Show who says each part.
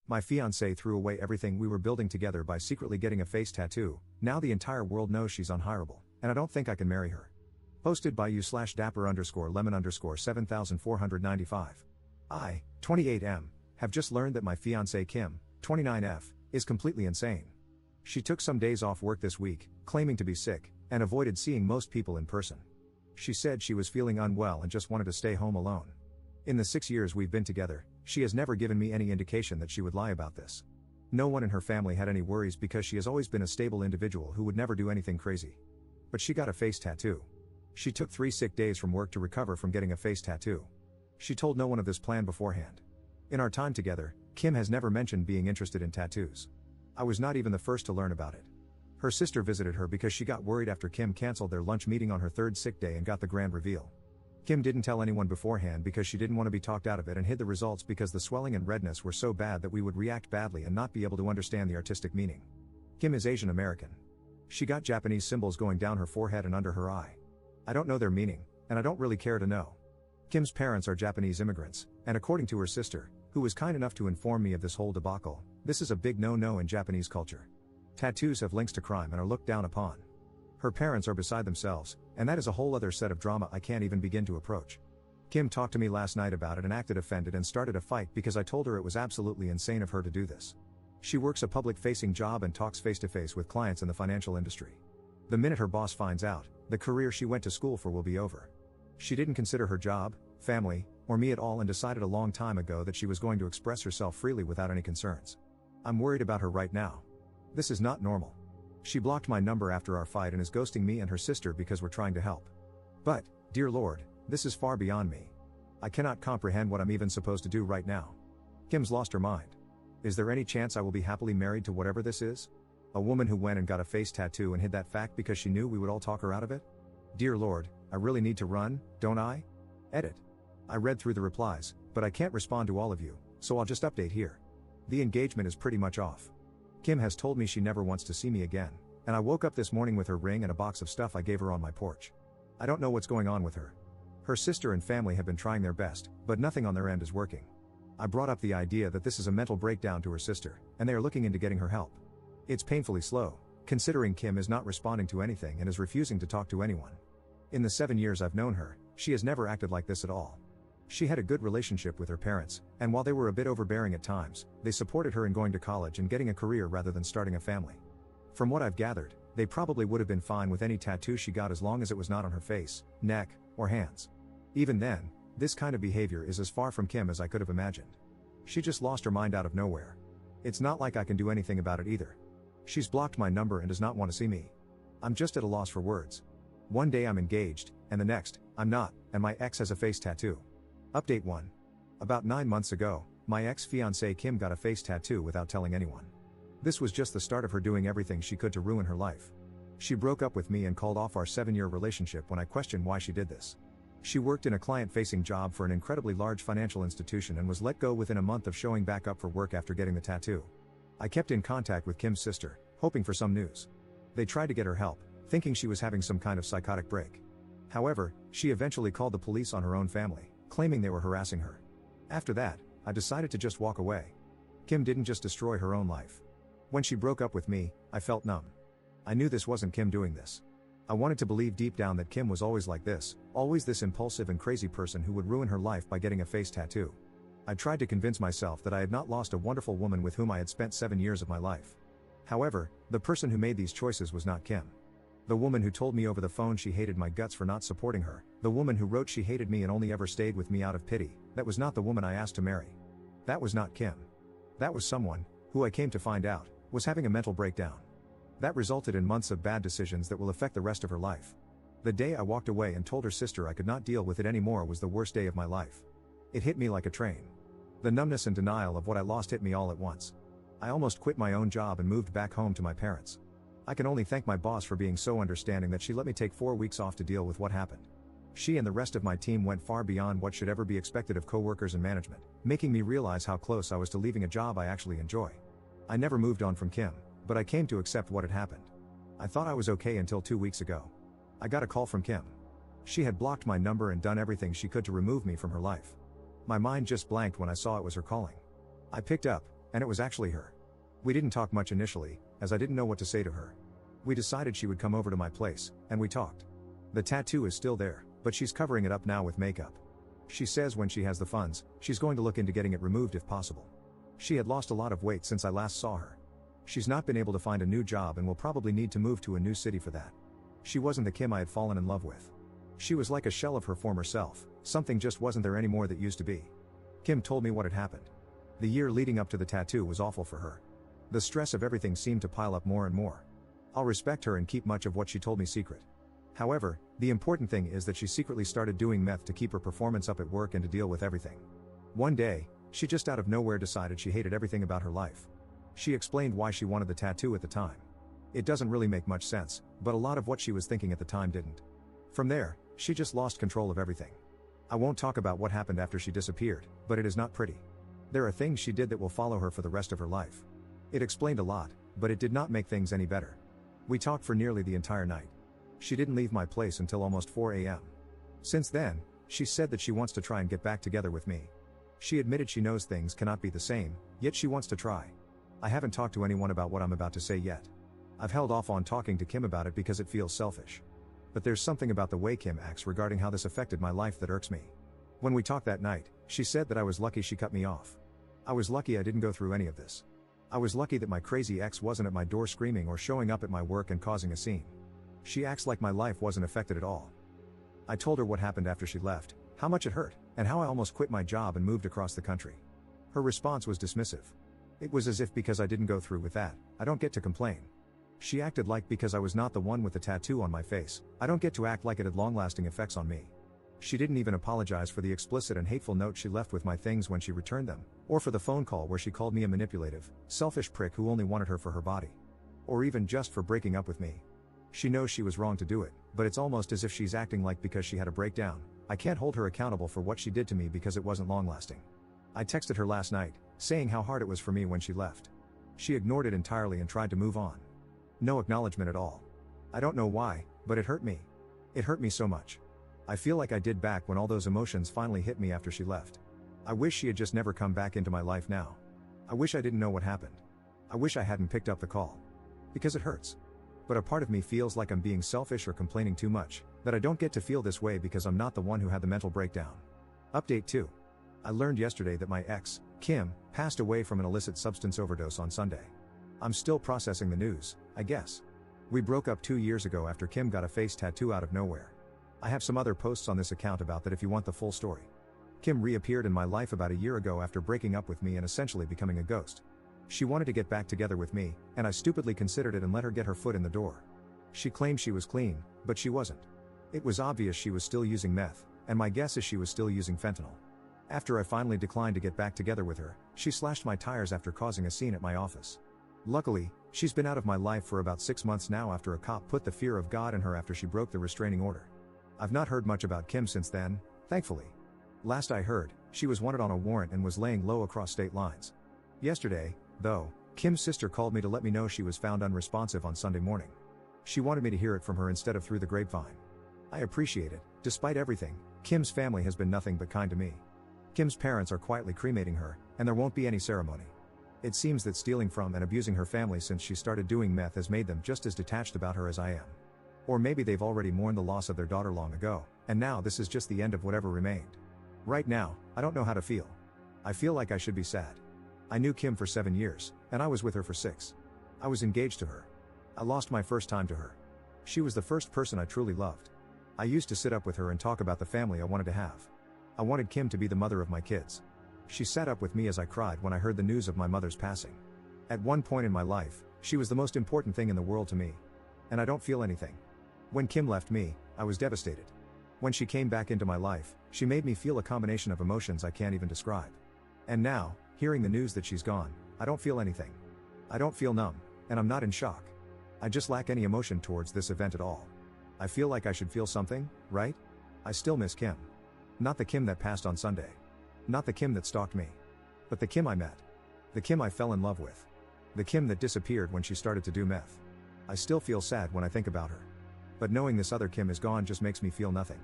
Speaker 1: My fiance threw away everything we were building together by secretly getting a face tattoo. Now the entire world knows she's unhireable, and I don't think I can marry her. Posted by you/dapper_lemon_7495. I, 28M, have just learned that my fiancée Kim, 29F, is completely insane. She took some days off work this week, claiming to be sick, and avoided seeing most people in person. She said she was feeling unwell and just wanted to stay home alone. In the 6 years we've been together, she has never given me any indication that she would lie about this. No one in her family had any worries because she has always been a stable individual who would never do anything crazy. But she got a face tattoo. She took 3 sick days from work to recover from getting a face tattoo. She told no one of this plan beforehand. In our time together, Kim has never mentioned being interested in tattoos. I was not even the first to learn about it. Her sister visited her because she got worried after Kim canceled their lunch meeting on her 3rd sick day and got the grand reveal. Kim didn't tell anyone beforehand because she didn't want to be talked out of it and hid the results because the swelling and redness were so bad that we would react badly and not be able to understand the artistic meaning. Kim is Asian American. She got Japanese symbols going down her forehead and under her eye. I don't know their meaning, and I don't really care to know. Kim's parents are Japanese immigrants, and according to her sister, who was kind enough to inform me of this whole debacle, this is a big no-no in Japanese culture. Tattoos have links to crime and are looked down upon. Her parents are beside themselves, and that is a whole other set of drama I can't even begin to approach. Kim talked to me last night about it and acted offended and started a fight because I told her it was absolutely insane of her to do this. She works a public-facing job and talks face-to-face with clients in the financial industry. The minute her boss finds out, the career she went to school for will be over. She didn't consider her job, family, or me at all and decided a long time ago that she was going to express herself freely without any concerns. I'm worried about her right now. This is not normal. She blocked my number after our fight and is ghosting me and her sister because we're trying to help. But, dear Lord, this is far beyond me. I cannot comprehend what I'm even supposed to do right now. Kim's lost her mind. Is there any chance I will be happily married to whatever this is? A woman who went and got a face tattoo and hid that fact because she knew we would all talk her out of it? Dear Lord, I really need to run, don't I? Edit. I read through the replies, but I can't respond to all of you, so I'll just update here. The engagement is pretty much off. Kim has told me she never wants to see me again, and I woke up this morning with her ring and a box of stuff I gave her on my porch. I don't know what's going on with her. Her sister and family have been trying their best, but nothing on their end is working. I brought up the idea that this is a mental breakdown to her sister, and they are looking into getting her help. It's painfully slow, considering Kim is not responding to anything and is refusing to talk to anyone. In the 7 years I've known her, she has never acted like this at all. She had a good relationship with her parents, and while they were a bit overbearing at times, they supported her in going to college and getting a career rather than starting a family. From what I've gathered, they probably would have been fine with any tattoo she got as long as it was not on her face, neck, or hands. Even then, this kind of behavior is as far from Kim as I could have imagined. She just lost her mind out of nowhere. It's not like I can do anything about it either. She's blocked my number and does not want to see me. I'm just at a loss for words. One day I'm engaged, and the next, I'm not, and my ex has a face tattoo. Update 1. About 9 months ago, my ex-fiancée Kim got a face tattoo without telling anyone. This was just the start of her doing everything she could to ruin her life. She broke up with me and called off our 7-year relationship when I questioned why she did this. She worked in a client-facing job for an incredibly large financial institution and was let go within a month of showing back up for work after getting the tattoo. I kept in contact with Kim's sister, hoping for some news. They tried to get her help, thinking she was having some kind of psychotic break. However, she eventually called the police on her own family, claiming they were harassing her. After that, I decided to just walk away. Kim didn't just destroy her own life. When she broke up with me, I felt numb. I knew this wasn't Kim doing this. I wanted to believe deep down that Kim was always like this, always this impulsive and crazy person who would ruin her life by getting a face tattoo. I tried to convince myself that I had not lost a wonderful woman with whom I had spent 7 years of my life. However, the person who made these choices was not Kim. The woman who told me over the phone she hated my guts for not supporting her, the woman who wrote she hated me and only ever stayed with me out of pity, that was not the woman I asked to marry. That was not Kim. That was someone, who I came to find out, was having a mental breakdown. That resulted in months of bad decisions that will affect the rest of her life. The day I walked away and told her sister I could not deal with it anymore was the worst day of my life. It hit me like a train. The numbness and denial of what I lost hit me all at once. I almost quit my own job and moved back home to my parents. I can only thank my boss for being so understanding that she let me take 4 weeks off to deal with what happened. She and the rest of my team went far beyond what should ever be expected of coworkers and management, making me realize how close I was to leaving a job I actually enjoy. I never moved on from Kim, but I came to accept what had happened. I thought I was okay until 2 weeks ago. I got a call from Kim. She had blocked my number and done everything she could to remove me from her life. My mind just blanked when I saw it was her calling. I picked up, And it was actually her. We didn't talk much initially, as I didn't know what to say to her. We decided she would come over to my place, and we talked. The tattoo is still there, but she's covering it up now with makeup. She says when she has the funds, she's going to look into getting it removed if possible. She had lost a lot of weight since I last saw her. She's not been able to find a new job and will probably need to move to a new city for that. She wasn't the Kim I had fallen in love with. She was like a shell of her former self, something just wasn't there anymore that used to be. Kim told me what had happened. The year leading up to the tattoo was awful for her. The stress of everything seemed to pile up more and more. I'll respect her and keep much of what she told me secret. However, the important thing is that she secretly started doing meth to keep her performance up at work and to deal with everything. One day, she just out of nowhere decided she hated everything about her life. She explained why she wanted the tattoo at the time. It doesn't really make much sense, but a lot of what she was thinking at the time didn't. From there, she just lost control of everything. I won't talk about what happened after she disappeared, but it is not pretty. There are things she did that will follow her for the rest of her life. It explained a lot, but it did not make things any better. We talked for nearly the entire night. She didn't leave my place until almost 4 a.m. Since then, she said that she wants to try and get back together with me. She admitted she knows things cannot be the same, yet she wants to try. I haven't talked to anyone about what I'm about to say yet. I've held off on talking to Kim about it because it feels selfish. But there's something about the way Kim acts regarding how this affected my life that irks me. When we talked that night, she said that I was lucky she cut me off. I was lucky I didn't go through any of this. I was lucky that my crazy ex wasn't at my door screaming or showing up at my work and causing a scene. She acts like my life wasn't affected at all. I told her what happened after she left, how much it hurt, and how I almost quit my job and moved across the country. Her response was dismissive. It was as if because I didn't go through with that, I don't get to complain. She acted like because I was not the one with the tattoo on my face, I don't get to act like it had long-lasting effects on me. She didn't even apologize for the explicit and hateful note she left with my things when she returned them, or for the phone call where she called me a manipulative, selfish prick who only wanted her for her body. Or even just for breaking up with me. She knows she was wrong to do it, but it's almost as if she's acting like because she had a breakdown, I can't hold her accountable for what she did to me because it wasn't long-lasting. I texted her last night, saying how hard it was for me when she left. She ignored it entirely and tried to move on. No acknowledgement at all. I don't know why, but it hurt me. It hurt me so much. I feel like I did back when all those emotions finally hit me after she left. I wish she had just never come back into my life now. I wish I didn't know what happened. I wish I hadn't picked up the call. Because it hurts. But a part of me feels like I'm being selfish or complaining too much, that I don't get to feel this way because I'm not the one who had the mental breakdown. Update 2. I learned yesterday that my ex, Kim, passed away from an illicit substance overdose on Sunday. I'm still processing the news, I guess. We broke up 2 years ago after Kim got a face tattoo out of nowhere. I have some other posts on this account about that if you want the full story. Kim reappeared in my life about a year ago after breaking up with me and essentially becoming a ghost. She wanted to get back together with me, and I stupidly considered it and let her get her foot in the door. She claimed she was clean, but she wasn't. It was obvious she was still using meth, and my guess is she was still using fentanyl. After I finally declined to get back together with her, she slashed my tires after causing a scene at my office. Luckily, she's been out of my life for about 6 months now after a cop put the fear of God in her after she broke the restraining order. I've not heard much about Kim since then, thankfully. Last I heard, she was wanted on a warrant and was laying low across state lines. Yesterday, though, Kim's sister called me to let me know she was found unresponsive on Sunday morning. She wanted me to hear it from her instead of through the grapevine. I appreciate it. Despite everything, Kim's family has been nothing but kind to me. Kim's parents are quietly cremating her, and there won't be any ceremony. It seems that stealing from and abusing her family since she started doing meth has made them just as detached about her as I am. Or maybe they've already mourned the loss of their daughter long ago, and now this is just the end of whatever remained. Right now, I don't know how to feel. I feel like I should be sad. I knew Kim for 7 years, and I was with her for 6. I was engaged to her. I lost my first time to her. She was the first person I truly loved. I used to sit up with her and talk about the family I wanted to have. I wanted Kim to be the mother of my kids. She sat up with me as I cried when I heard the news of my mother's passing. At one point in my life, she was the most important thing in the world to me. And I don't feel anything. When Kim left me, I was devastated. When she came back into my life, she made me feel a combination of emotions I can't even describe. And now, hearing the news that she's gone, I don't feel anything. I don't feel numb, and I'm not in shock. I just lack any emotion towards this event at all. I feel like I should feel something, right? I still miss Kim. Not the Kim that passed on Sunday. Not the Kim that stalked me. But the Kim I met. The Kim I fell in love with. The Kim that disappeared when she started to do meth. I still feel sad when I think about her. But knowing this other Kim is gone just makes me feel nothing.